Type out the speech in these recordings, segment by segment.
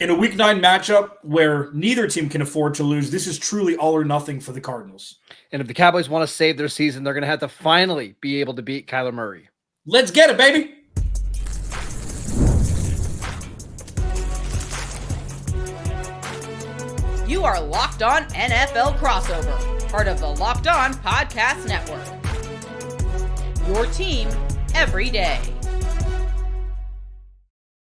In a Week 9 matchup where neither team can afford to lose, this is truly all or nothing for the Cardinals. And if the Cowboys want to save their season, they're going to have to finally be able to beat Kyler Murray. Let's get it, baby. You are Locked On NFL Crossover, part of the Locked On Podcast Network. Your team every day.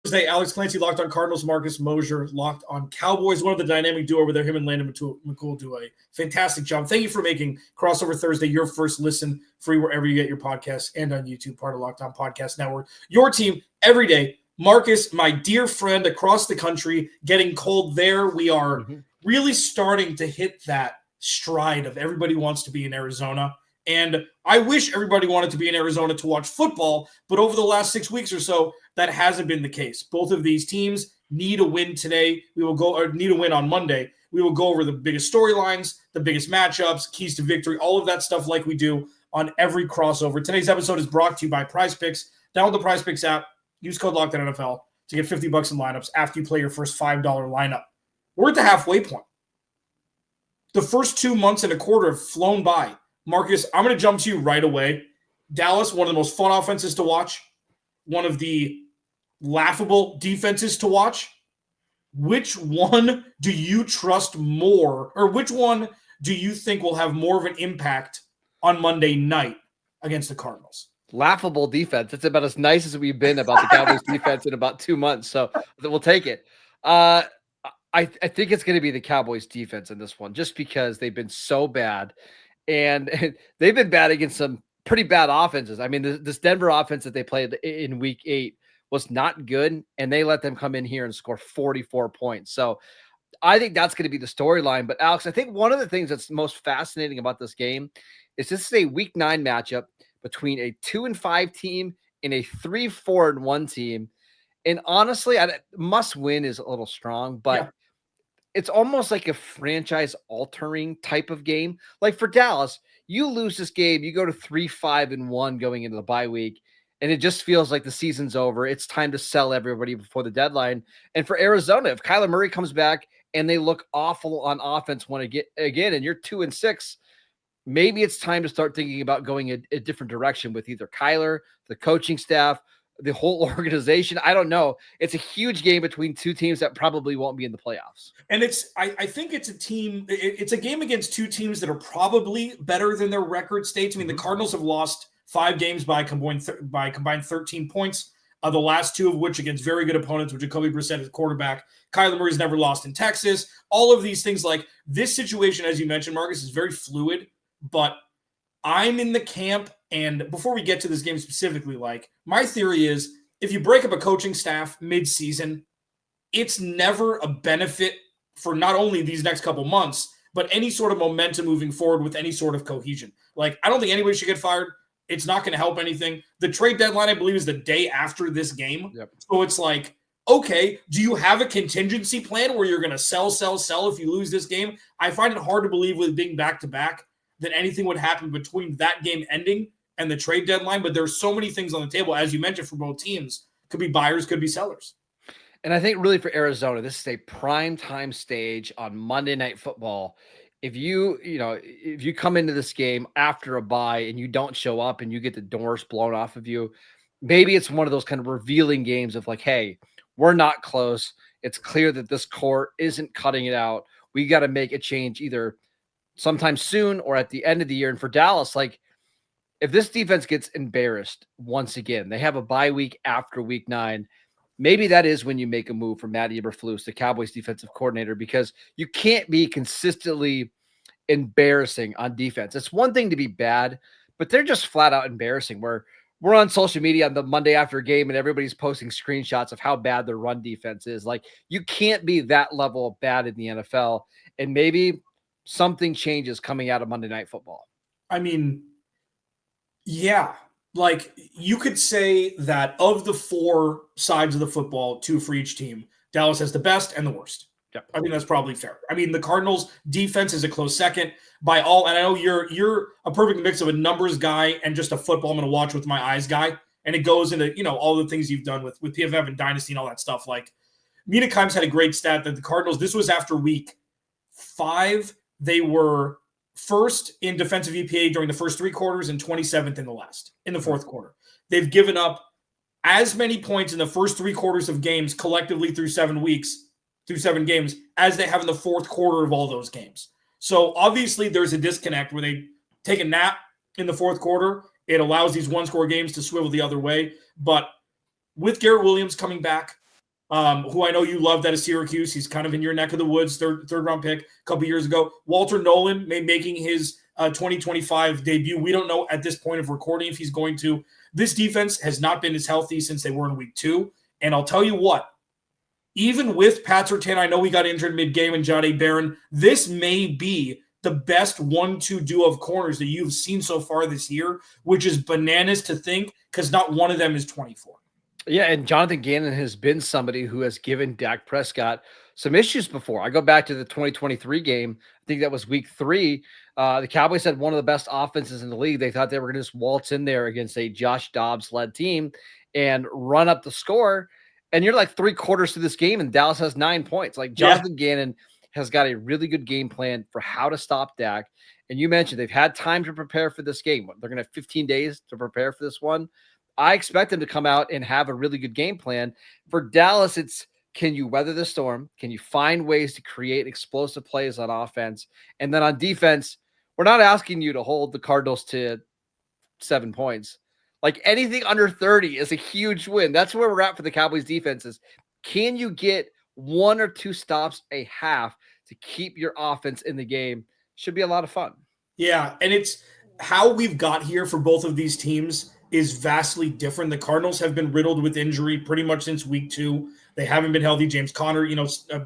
Thursday, Alex Clancy, Locked On Cardinals, Marcus Mosher, Locked On Cowboys. One of the dynamic duo over there, him and Landon McCool do a fantastic job. Thank you for making Crossover Thursday your first listen, free wherever you get your podcasts and on YouTube, part of Locked On Podcast Network. Your team every day. Marcus, my dear friend across the country, getting cold there. We are really starting to hit that stride of everybody wants to be in Arizona. And I wish everybody wanted to be in Arizona to watch football, but over the last 6 weeks or so, that hasn't been the case. Both of these teams need a win today. Need a win on Monday. We will go over the biggest storylines, the biggest matchups, keys to victory, all of that stuff like we do on every crossover. Today's episode is brought to you by PrizePicks. Download the PrizePicks app. Use code LOCKEDONNFL to get $50 in lineups after you play your first $5 lineup. We're at the halfway point. The first 2 months and a quarter have flown by. Marcus, I'm going to jump to you right away. Dallas, one of the most fun offenses to watch, one of the laughable defenses to watch. Which one do you trust more, or which one do you think will have more of an impact on Monday night against the Cardinals? Laughable defense. It's about as nice as we've been about the Cowboys defense in about 2 months. So we'll take it. I think it's going to be the Cowboys defense in this one, just because they've been so bad. And they've been bad against some pretty bad offenses. I mean, this Denver offense that they played in week 8 was not good, and they let them come in here and score 44 points. So I think that's going to be the storyline. But Alex, I think one of the things that's most fascinating about this game is this is a week 9 matchup between a 2-5 team and a 3-4-1 team. And honestly, must win is a little strong, but it's almost like a franchise-altering type of game. Like for Dallas, you lose this game, you go to 3-5-1 going into the bye week, and it just feels like the season's over. It's time to sell everybody before the deadline. And for Arizona, if Kyler Murray comes back and they look awful on offense again, and you're 2-6, maybe it's time to start thinking about going a different direction with either Kyler, the coaching staff, the whole organization. I don't know. It's a huge game between two teams that probably won't be in the playoffs. And I think it's a game against two teams that are probably better than their record states. I mean, the Cardinals have lost 5 games by combined 13 points. The last 2 of which against very good opponents, with Jacoby Brissett as quarterback. Kyler Murray's never lost in Texas. All of these things, like this situation, as you mentioned, Marcus, is very fluid, but I'm in the camp. And before we get to this game specifically, like my theory is if you break up a coaching staff mid-season, it's never a benefit for not only these next couple months, but any sort of momentum moving forward with any sort of cohesion. Like, I don't think anybody should get fired. It's not going to help anything. The trade deadline, I believe, is the day after this game. Yep. So it's like, okay, do you have a contingency plan where you're going to sell if you lose this game? I find it hard to believe with being back-to-back that anything would happen between that game ending and the trade deadline, but there's so many things on the table, as you mentioned, for both teams. Could be buyers, could be sellers. And I think really for Arizona, this is a prime time stage on Monday Night Football. If you come into this game after a bye and you don't show up and you get the doors blown off of you, maybe it's one of those kind of revealing games of like, hey, we're not close. It's clear that this core isn't cutting it out. We got to make a change either sometime soon or at the end of the year. And for Dallas, like, if this defense gets embarrassed once again, they have a bye week after week 9. Maybe that is when you make a move for Matt Eberflus, the Cowboys defensive coordinator, because you can't be consistently embarrassing on defense. It's one thing to be bad, but they're just flat out embarrassing. We're on social media on the Monday after a game and everybody's posting screenshots of how bad their run defense is. Like, you can't be that level of bad in the NFL. And maybe something changes coming out of Monday Night Football. I mean, yeah, like you could say that of the 4 sides of the football, 2 for each team, Dallas has the best and the worst. Yep. I mean, that's probably fair. I mean, the Cardinals defense is a close second by all. And I know you're a perfect mix of a numbers guy and just a football I'm going to watch with my eyes guy. And it goes into, all the things you've done with PFF and Dynasty and all that stuff. Like Mina Kimes had a great stat that the Cardinals, this was after week 5, they were first in defensive EPA during the first 3 quarters and 27th in the fourth quarter. They've given up as many points in the first 3 quarters of games collectively through 7 games as they have in the fourth quarter of all those games. So obviously there's a disconnect where they take a nap in the fourth quarter. It allows these one-score games to swivel the other way. But with Garrett Williams coming back, who I know you loved out of Syracuse, he's kind of in your neck of the woods, third round pick a couple years ago. Walter Nolan making his 2025 debut. We don't know at this point of recording if he's going to. This defense has not been as healthy since they were in week 2. And I'll tell you what, even with Pat Surtain, I know he got injured mid-game, and Jahdae Barron, this may be the best 1-2 duo of corners that you've seen so far this year, which is bananas to think because not one of them is 24. Yeah, and Jonathan Gannon has been somebody who has given Dak Prescott some issues before. I go back to the 2023 game. I think that was week 3. The Cowboys had one of the best offenses in the league. They thought they were going to just waltz in there against a Josh Dobbs-led team and run up the score. And you're like 3 quarters through this game, and Dallas has 9 points. Like Jonathan Gannon has got a really good game plan for how to stop Dak. And you mentioned they've had time to prepare for this game. They're going to have 15 days to prepare for this one. I expect them to come out and have a really good game plan. For Dallas, it's, can you weather the storm? Can you find ways to create explosive plays on offense? And then on defense, we're not asking you to hold the Cardinals to 7 points. Like anything under 30 is a huge win. That's where we're at for the Cowboys defenses. Can you get 1 or 2 stops a half to keep your offense in the game? Should be a lot of fun. Yeah, and it's how we've got here for both of these teams is vastly different. The Cardinals have been riddled with injury pretty much since week 2. They haven't been healthy. James Conner,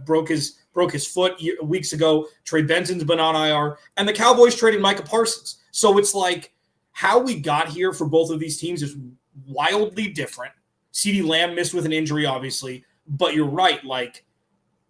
broke his foot weeks ago. Trey Benson's been on IR, and the Cowboys traded Micah Parsons. So it's like how we got here for both of these teams is wildly different. CeeDee Lamb missed with an injury, obviously, but you're right. Like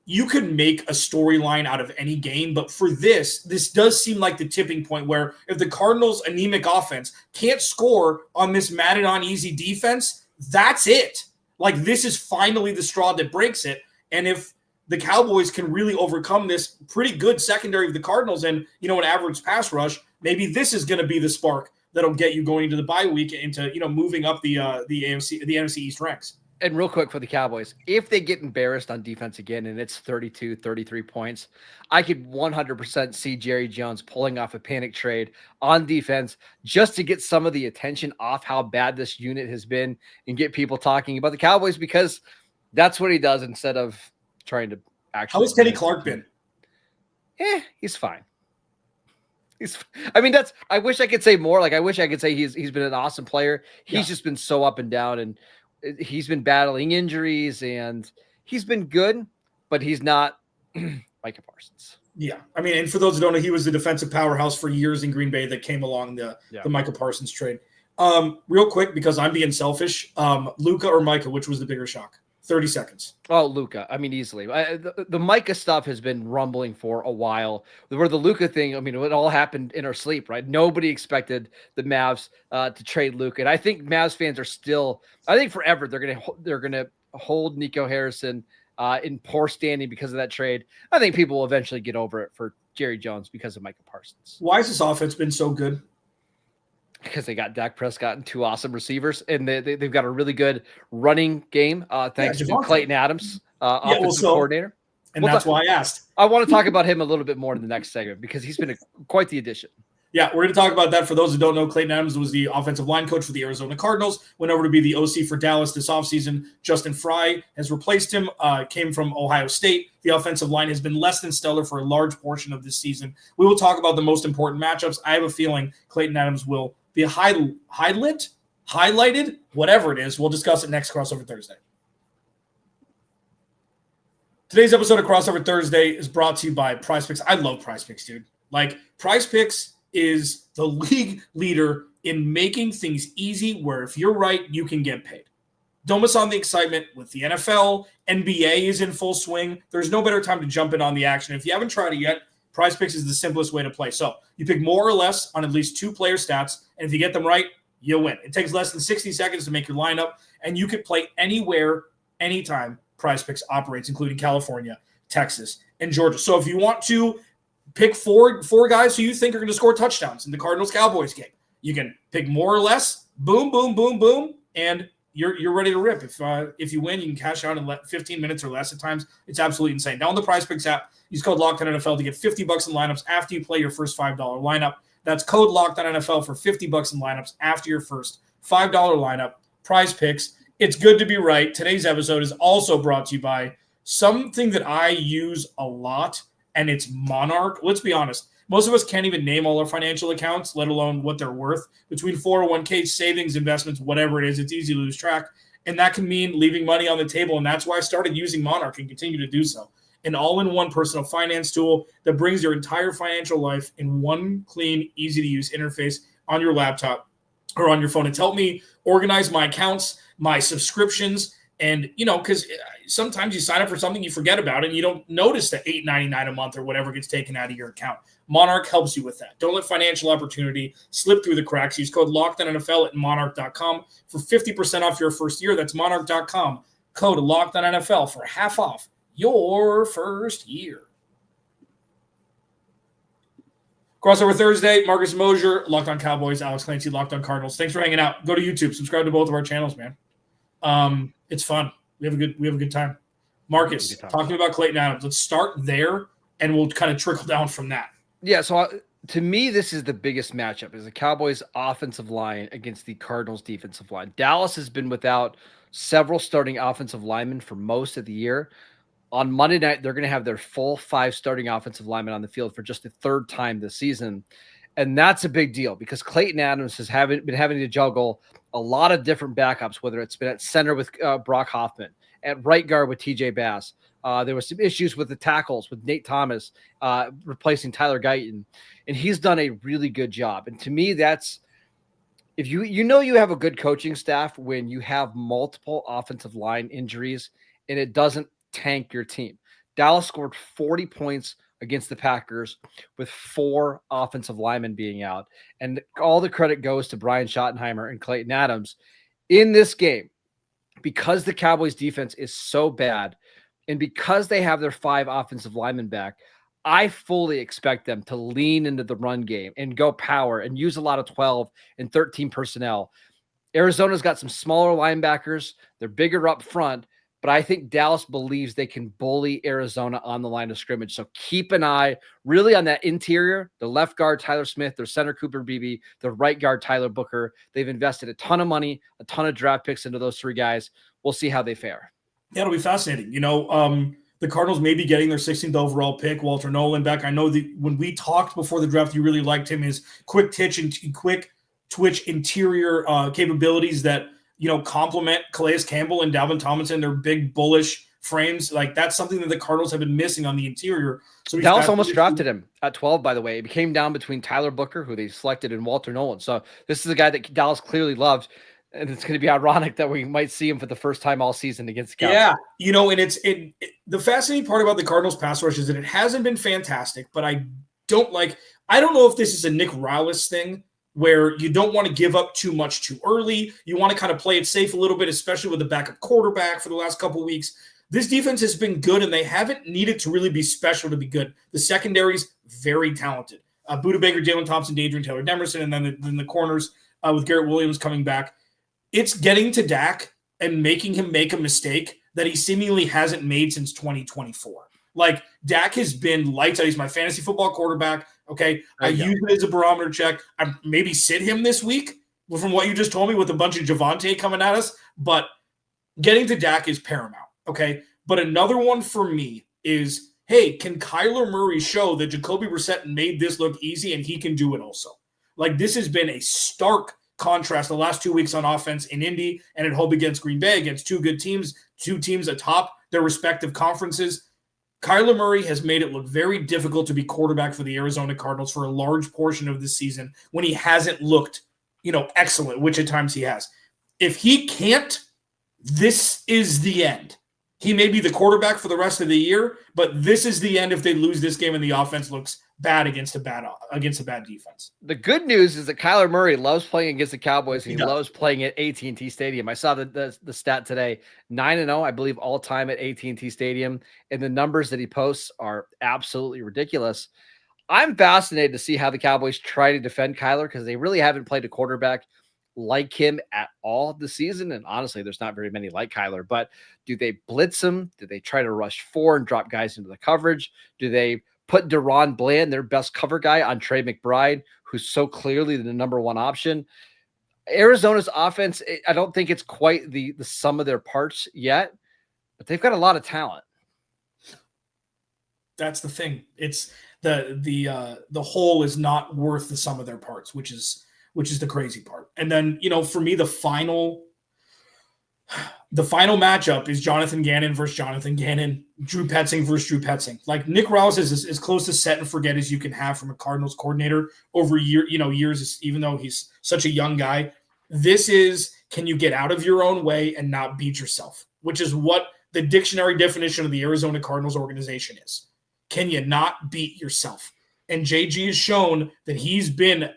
you could make a storyline out of any game, but for this does seem like the tipping point where if the Cardinals' anemic offense can't score on this matted on easy defense, that's it. Like this is finally the straw that breaks it. And if the Cowboys can really overcome this pretty good secondary of the Cardinals and, an average pass rush, maybe this is going to be the spark that'll get you going into the bye week into, moving up the NFC East ranks. And real quick for the Cowboys, if they get embarrassed on defense again and it's 32, 33 points, I could 100% see Jerry Jones pulling off a panic trade on defense just to get some of the attention off how bad this unit has been and get people talking about the Cowboys because that's what he does instead of trying to actually. How has Kenny Clark been? He's fine. I wish I could say more. Like I wish I could say he's been an awesome player. He's just been so up and down, and he's been battling injuries, and he's been good, but he's not Micah Parsons. Yeah. And for those who don't know, he was the defensive powerhouse for years in Green Bay that came along the Micah Parsons trade. Real quick, because I'm being selfish, Luka or Micah, which was the bigger shock? 30 seconds. Oh, Luka. Easily. The Micah stuff has been rumbling for a while. Where the Luka thing, it all happened in our sleep, right? Nobody expected the Mavs to trade Luka. And I think Mavs fans are still, I think forever, they're gonna hold Nico Harrison in poor standing because of that trade. I think people will eventually get over it for Jerry Jones because of Micah Parsons. Why has this offense been so good? Because they got Dak Prescott and 2 awesome receivers, and they've got a really good running game thanks to Clayton Adams, offensive coordinator. And that's why I asked. I want to talk about him a little bit more in the next segment because he's been quite the addition. Yeah, we're going to talk about that. For those who don't know, Clayton Adams was the offensive line coach for the Arizona Cardinals, went over to be the OC for Dallas this offseason. Justin Fry has replaced him, came from Ohio State. The offensive line has been less than stellar for a large portion of this season. We will talk about the most important matchups. I have a feeling Clayton Adams will be highlighted, whatever it is. We'll discuss it next Crossover Thursday. Today's episode of Crossover Thursday is brought to you by PrizePicks. I love PrizePicks, dude. Like, PrizePicks is the league leader in making things easy where if you're right, you can get paid. Don't miss on the excitement with the NFL. NBA is in full swing. There's no better time to jump in on the action. If you haven't tried it yet, PrizePicks is the simplest way to play. So you pick more or less on at least 2 player stats, and if you get them right, you win. It takes less than 60 seconds to make your lineup, and you can play anywhere, anytime. Prize Picks operates, including California, Texas, and Georgia. So if you want to pick four guys who you think are going to score touchdowns in the Cardinals-Cowboys game, you can pick more or less, boom, boom, boom, boom, and you're ready to rip. If you win, you can cash out in 15 minutes or less at times. It's absolutely insane. Now on the Prize Picks app, use code LOCKEDONNFL to get $50 in lineups after you play your first $5 lineup. That's code LOCKEDONNFL for $50 in lineups after your first $5 lineup. Prize Picks. It's good to be right. Today's episode is also brought to you by something that I use a lot, and it's Monarch. Let's be honest. Most of us can't even name all our financial accounts, let alone what they're worth. Between 401k, savings, investments, whatever it is, it's easy to lose track. And that can mean leaving money on the table. And that's why I started using Monarch and continue to do so. An all-in-one personal finance tool that brings your entire financial life in one clean, easy-to-use interface on your laptop or on your phone. It's helped me organize my accounts, my subscriptions, and, because sometimes you sign up for something, you forget about it, and you don't notice the $8.99 a month or whatever gets taken out of your account. Monarch helps you with that. Don't let financial opportunity slip through the cracks. Use code LOCKEDONNFL at monarch.com for 50% off your first year. That's monarch.com. Code LOCKEDONNFL for half off your first year. Crossover Thursday, Marcus Mosher, Locked on Cowboys, Alex Clancy, Locked on Cardinals. Thanks for hanging out. Go to YouTube. Subscribe to both of our channels, man. It's fun. We have a good time. Marcus, talk to me about Clayton Adams. Let's start there, and we'll kind of trickle down from that. Yeah, so to me, this is the biggest matchup, is the Cowboys' offensive line against the Cardinals' defensive line. Dallas has been without several starting offensive linemen for most of the year. On Monday night, they're going to have their full 5 starting offensive linemen on the field for just the 3rd time this season. And that's a big deal because Clayton Adams has been having to juggle a lot of different backups, whether it's been at center with Brock Hoffman, at right guard with TJ Bass. There were some issues with the tackles with Nate Thomas replacing Tyler Guyton, and he's done a really good job. And to me, that's if you have a good coaching staff when you have multiple offensive line injuries and it doesn't tank your team. Dallas scored 40 points against the Packers with 4 offensive linemen being out, and all the credit goes to Brian Schottenheimer and Clayton Adams in this game because the Cowboys defense is so bad. And because they have their 5 offensive linemen back, I fully expect them to lean into the run game and go power and use a lot of 12 and 13 personnel. Arizona's got some smaller linebackers. They're bigger up front, but I think Dallas believes they can bully Arizona on the line of scrimmage. So keep an eye really on that interior, the left guard, Tyler Smith, their center, Cooper Beebe, the right guard, Tyler Booker. They've invested a ton of money, a ton of draft picks into those 3 guys. We'll see how they fare. Yeah, it'll be fascinating. The Cardinals may be getting their 16th overall pick, Walter Nolan, back. I know that when we talked before the draft, you really liked him, his quick twitch interior capabilities that, complement Calais Campbell and Dalvin Tomlinson, their big bullish frames. Like, that's something that the Cardinals have been missing on the interior. So Dallas almost drafted him at 12, by the way. It came down between Tyler Booker, who they selected, and Walter Nolan. So this is a guy that Dallas clearly loved. And it's going to be ironic that we might see him for the first time all season against the Cowboys. Yeah, and the fascinating part about the Cardinals pass rush is that it hasn't been fantastic, but I don't know if this is a Nick Rallis thing where you don't want to give up too much too early. You want to kind of play it safe a little bit, especially with the backup quarterback for the last couple of weeks. This defense has been good, and they haven't needed to really be special to be good. The secondary's very talented. Budda Baker, Jalen Thompson, Adrian Taylor Demerson, and then the corners with Garrett Williams coming back. It's getting to Dak and making him make a mistake that he seemingly hasn't made since 2024. Like, Dak has been lights out. He's my fantasy football quarterback. Okay. I use it as a barometer check. I maybe sit him this week from what you just told me with a bunch of Javonte coming at us, but getting to Dak is paramount. Okay. But another one for me is, hey, can Kyler Murray show that Jacoby Brissett made this look easy and he can do it also? Like, this has been a stark contrast the last 2 weeks on offense in Indy and at home against Green Bay, against 2 good teams, 2 teams atop their respective conferences. Kyler Murray has made it look very difficult to be quarterback for the Arizona Cardinals for a large portion of this season when he hasn't looked, excellent, which at times he has. If he can't, this is the end. He may be the quarterback for the rest of the year, but this is the end if they lose this game and the offense looks bad against a bad defense. The good news is that Kyler Murray loves playing against the Cowboys, and he does. loves playing at AT&T Stadium. I saw the stat today, 9-0, I believe, all time at AT&T Stadium, and the numbers that he posts are absolutely ridiculous. I'm fascinated to see how the Cowboys try to defend Kyler because they really haven't played a quarterback like him at all this season. And honestly, there's not very many like Kyler, but do they blitz him? Do they try to rush 4 and drop guys into the coverage? Do they put Deron Bland, their best cover guy, on Trey McBride, who's so clearly the number one option? Arizona's offense, I don't think it's quite the sum of their parts yet, but they've got a lot of talent. That's the thing. It's the whole is not worth the sum of their parts, which is the crazy part. And then, for me, the final matchup is Jonathan Gannon versus Jonathan Gannon, Drew Petzing versus Drew Petzing. Like, Nick Roush is as close to set and forget as you can have from a Cardinals coordinator over years, even though he's such a young guy. This is, can you get out of your own way and not beat yourself, which is what the dictionary definition of the Arizona Cardinals organization is. Can you not beat yourself? And JG has shown that he's been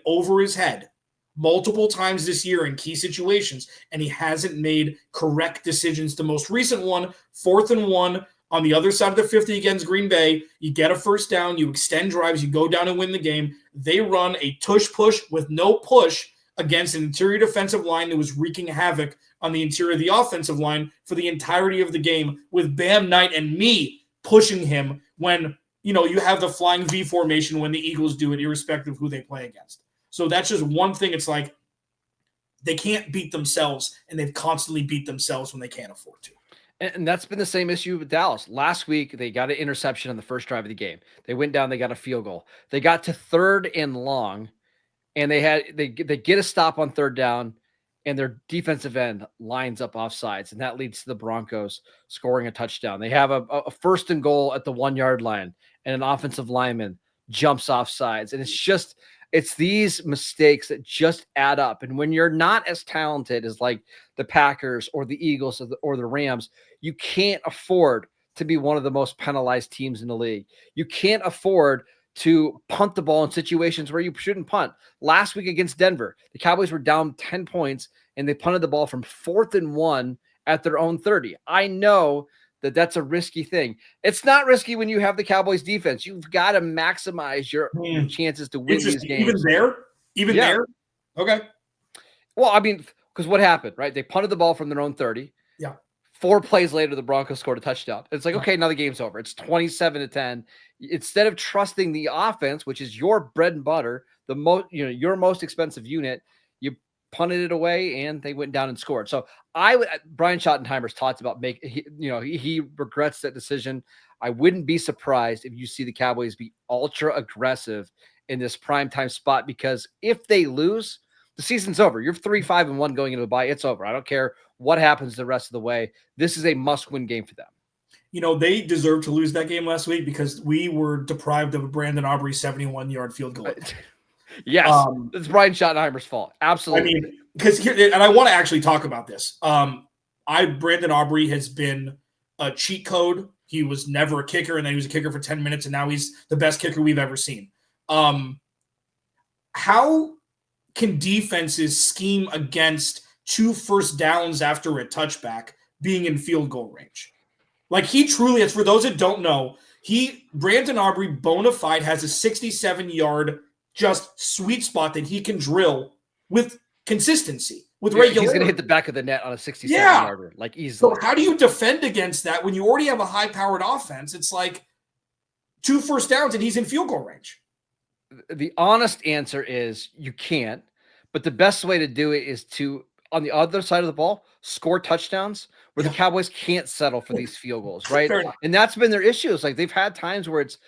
over his head multiple times this year in key situations, and he hasn't made correct decisions. The most recent one, 4th and 1 on the other side of the 50 against Green Bay. You get a first down, you extend drives, you go down and win the game. They run a tush push with no push against an interior defensive line that was wreaking havoc on the interior of the offensive line for the entirety of the game, with Bam Knight and me pushing him when you have the flying V formation when the Eagles do it, irrespective of who they play against. So that's just one thing. It's like they can't beat themselves, and they've constantly beat themselves when they can't afford to. And that's been the same issue with Dallas. Last week, they got an interception on the first drive of the game. They went down, they got a field goal. They got to 3rd and long, and they get a stop on 3rd down, and their defensive end lines up offsides, and that leads to the Broncos scoring a touchdown. They have a 1st and goal at the 1-yard line, and an offensive lineman jumps offsides. And it's these mistakes that just add up. And when you're not as talented as like the Packers or the Eagles or the Rams, you can't afford to be one of the most penalized teams in the league. You can't afford to punt the ball in situations where you shouldn't punt. Last week against Denver, the Cowboys were down 10 points, and they punted the ball from 4th and 1 at their own 30. I know that that's a risky thing. It's not risky when you have the Cowboys defense. You've got to maximize your chances to win these games. Even there? Okay. Well, I mean, because what happened, right? They punted the ball from their own 30. Yeah. 4 plays later, the Broncos scored a touchdown. It's like, okay, now the game's over. It's 27-10. Instead of trusting the offense, which is your bread and butter, your most expensive unit, you punted it away, and they went down and scored. So Brian Schottenheimer's talked about he regrets that decision. I wouldn't be surprised if you see the Cowboys be ultra aggressive in this primetime spot, because if they lose, the season's over. You're 3-5-1 going into a bye. It's over. I don't care what happens the rest of the way. This is a must-win game for them. They deserved to lose that game last week because we were deprived of a Brandon Aubrey 71-yard field goal. Yes, it's Brian Schottenheimer's fault. Absolutely. I mean, because and I want to actually talk about this. Brandon Aubrey has been a cheat code. He was never a kicker, and then he was a kicker for 10 minutes, and now he's the best kicker we've ever seen. How can defenses scheme against 2 first downs after a touchback being in field goal range? Like, he truly is. For those that don't know, Brandon Aubrey bona fide has a 67-yard just sweet spot that he can drill with consistency, with regularity. He's going to hit the back of the net on a 67-yarder, like easily. So how do you defend against that when you already have a high-powered offense? It's like 2 first downs and he's in field goal range. The honest answer is you can't, but the best way to do it is to, on the other side of the ball, score touchdowns where the Cowboys can't settle for these field goals, right? And that's been their issue. It's like they've had times where it's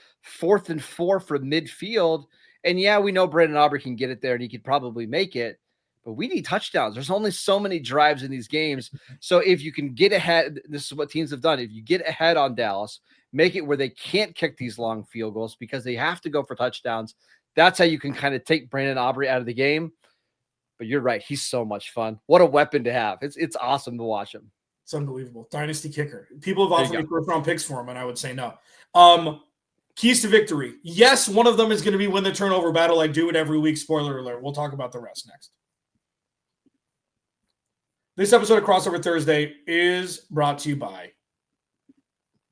4th and 4 from midfield, and yeah, we know Brandon Aubrey can get it there and he could probably make it, but we need touchdowns. There's only so many drives in these games. So if you can get ahead, this is what teams have done. If you get ahead on Dallas, make it where they can't kick these long field goals because they have to go for touchdowns. That's how you can kind of take Brandon Aubrey out of the game. But you're right. He's so much fun. What a weapon to have. It's awesome to watch him. It's unbelievable. Dynasty kicker. People have offered me first-round picks for him, and I would say no. Keys to victory. Yes, one of them is going to be win the turnover battle. I do it every week. Spoiler alert. We'll talk about the rest next. This episode of Crossover Thursday is brought to you by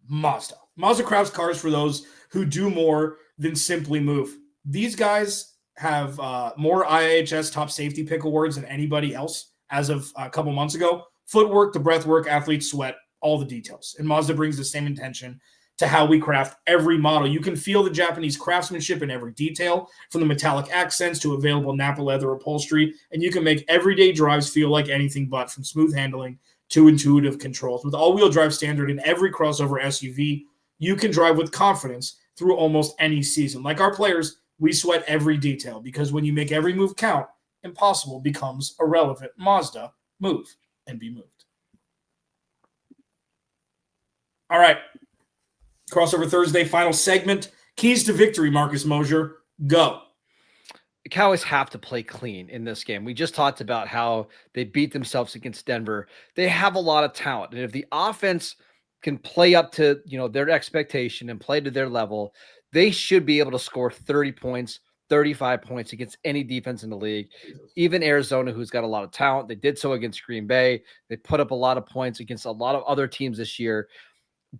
Mazda. Mazda crafts cars for those who do more than simply move. These guys have more IIHS top safety pick awards than anybody else as of a couple months ago. Footwork, the breath work, athlete sweat, all the details. And Mazda brings the same intention to how we craft every model. You can feel the Japanese craftsmanship in every detail, from the metallic accents to available Napa leather upholstery, and you can make everyday drives feel like anything but, from smooth handling to intuitive controls. With all-wheel drive standard in every crossover SUV, you can drive with confidence through almost any season. Like our players, we sweat every detail, because when you make every move count, impossible becomes irrelevant. Mazda, move and be moved. All right. Crossover Thursday, final segment. Keys to victory, Marcus Mosher. Go. The Cowboys have to play clean in this game. We just talked about how they beat themselves against Denver. They have a lot of talent. And if the offense can play up to, their expectation and play to their level, they should be able to score 30 points, 35 points against any defense in the league. Even Arizona, who's got a lot of talent. They did so against Green Bay. They put up a lot of points against a lot of other teams this year.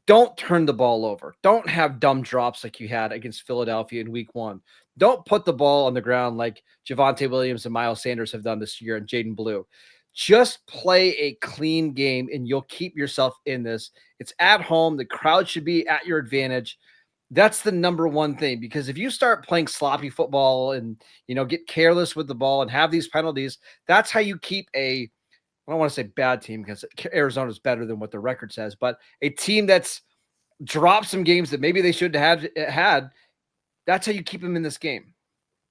Don't turn the ball over. Don't have dumb drops like you had against Philadelphia in week 1. Don't put the ball on the ground like Javonte Williams and Miles Sanders have done this year, and Jaden Blue. Just play a clean game and you'll keep yourself in this. It's at home. The crowd should be at your advantage. That's the number one thing, because if you start playing sloppy football and, get careless with the ball and have these penalties, that's how you keep I don't want to say bad team, because Arizona is better than what the record says, but a team that's dropped some games that maybe they should have had. That's how you keep them in this game.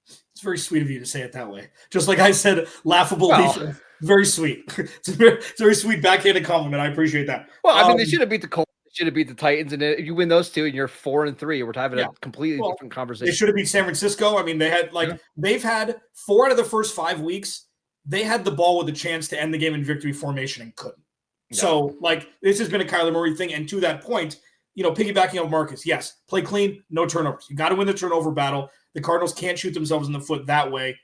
It's very sweet of you to say it that way. Just like I said, laughable defense. Very sweet. It's a very sweet backhanded compliment. I appreciate that. Well, they should have beat the Colts. They should have beat the Titans. And if you win those two and you're 4-3, we're having a completely different conversation. They should have beat San Francisco. They've had 4 out of the first 5 weeks. They had the ball with a chance to end the game in victory formation and couldn't. Yeah. So, this has been a Kyler Murray thing. And to that point, piggybacking on Marcus, yes, play clean, no turnovers. You got to win the turnover battle. The Cardinals can't shoot themselves in the foot that way.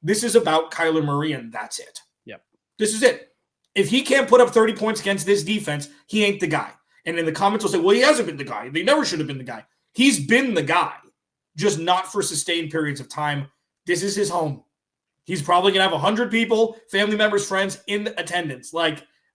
This is about Kyler Murray, and that's it. Yep. This is it. If he can't put up 30 points against this defense, he ain't the guy. And in the comments will say, well, he hasn't been the guy. They never should have been the guy. He's been the guy, just not for sustained periods of time. This is his home. He's probably going to have 100 people, family members, friends in attendance.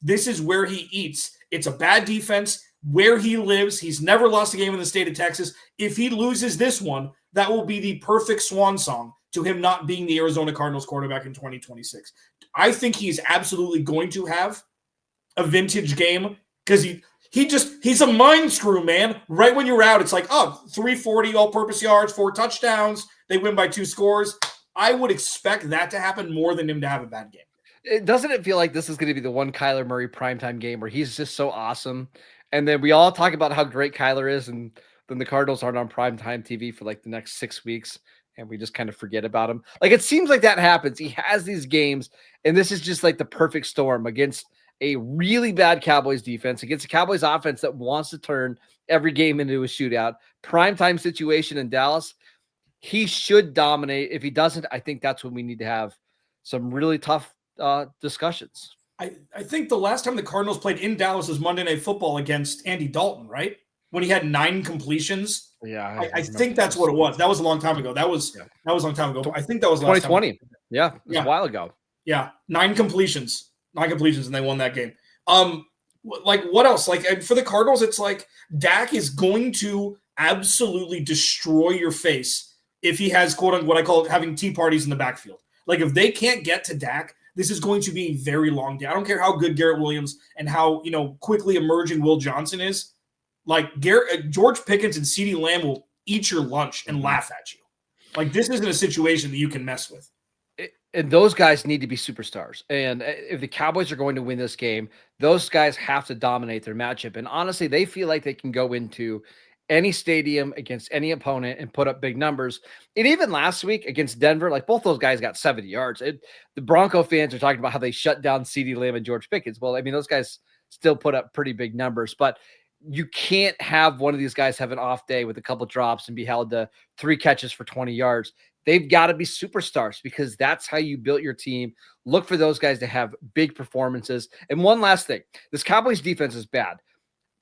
This is where he eats. It's a bad defense where he lives. He's never lost a game in the state of Texas. If he loses this one, that will be the perfect swan song to him not being the Arizona Cardinals quarterback in 2026. I think he's absolutely going to have a vintage game, because he's a mind screw, man. Right when you're out, it's 340 all-purpose yards, 4 touchdowns. They win by 2 scores. I would expect that to happen more than him to have a bad game. Doesn't it feel like this is going to be the one Kyler Murray primetime game where he's just so awesome? And then we all talk about how great Kyler is, and then the Cardinals aren't on primetime TV for the next 6 weeks, and we just kind of forget about him. It seems like that happens. He has these games, and this is just the perfect storm against a really bad Cowboys defense, against a Cowboys offense that wants to turn every game into a shootout. Primetime situation in Dallas. He should dominate. If he doesn't, I think that's when we need to have some really tough discussions. I think the last time the Cardinals played in Dallas was Monday Night Football against Andy Dalton, right? When he had 9 completions. Yeah, I think that's what it was. That was a long time ago. That was a long time ago. I think that was 2020. Yeah, it was a while ago. Yeah, 9 completions, and they won that game. What else? For the Cardinals, it's Dak is going to absolutely destroy your face if he has, quote unquote, what I call it, having tea parties in the backfield. If they can't get to Dak, this is going to be a very long day. I don't care how good Garrett Williams and how, quickly emerging Will Johnson is. George Pickens and CeeDee Lamb will eat your lunch and laugh at you. This isn't a situation that you can mess with. And those guys need to be superstars. And if the Cowboys are going to win this game, those guys have to dominate their matchup. And honestly, they feel like they can go into any stadium against any opponent and put up big numbers. And even last week against Denver, both those guys got 70 yards. The Bronco fans are talking about how they shut down CeeDee Lamb and George Pickens. Well, those guys still put up pretty big numbers. But you can't have one of these guys have an off day with a couple drops and be held to 3 catches for 20 yards. They've got to be superstars because that's how you built your team. Look for those guys to have big performances. And one last thing, this Cowboys defense is bad,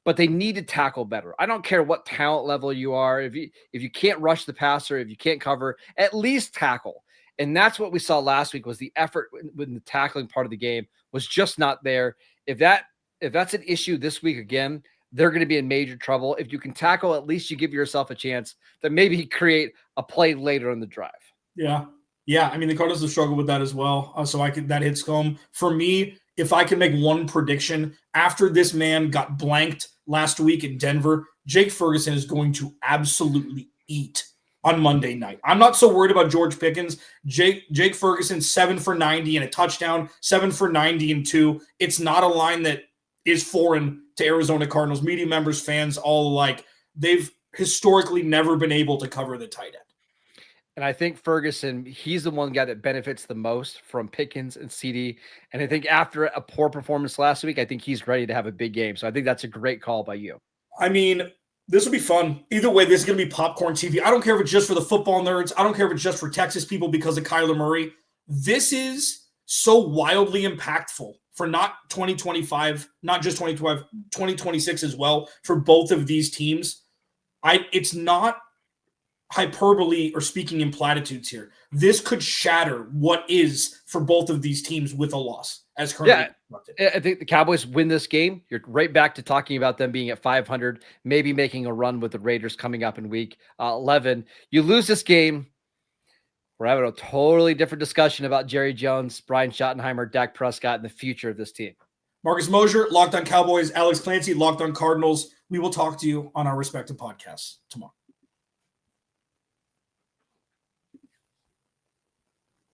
but they need to tackle better. I don't care what talent level you are. If you can't rush the passer, if you can't cover, at least tackle. And that's what we saw last week was the effort when the tackling part of the game was just not there. If that's an issue this week again, they're going to be in major trouble. If you can tackle, at least you give yourself a chance to maybe create a play later in the drive. Yeah. I mean, the Cardinals have struggled with that as well. That hits home for me. If I can make one prediction, after this man got blanked last week in Denver, Jake Ferguson is going to absolutely eat on Monday night. I'm not so worried about George Pickens. Jake Ferguson, 7 for 90 and a touchdown, 7 for 90 and 2. It's not a line that is foreign to Arizona Cardinals media members, fans, all alike. They've historically never been able to cover the tight end. And I think Ferguson, he's the one guy that benefits the most from Pickens and CD. And I think after a poor performance last week, I think he's ready to have a big game. So I think that's a great call by you. I mean, this will be fun. Either way, this is going to be popcorn TV. I don't care if it's just for the football nerds. I don't care if it's just for Texas people because of Kyler Murray. This is so wildly impactful for not 2025, not just 2025, 2026 as well for both of these teams. It's not hyperbole or speaking in platitudes here. This could shatter what is for both of these teams with a loss as currently constructed. I think the Cowboys win this game. You're right back to talking about them being at 500, maybe making a run with the Raiders coming up in week 11. You lose this game, we're having a totally different discussion about Jerry Jones, Brian Schottenheimer, Dak Prescott, and the future of this team. Marcus Mosher, Locked on Cowboys. Alex Clancy, Locked on Cardinals. We will talk to you on our respective podcasts tomorrow.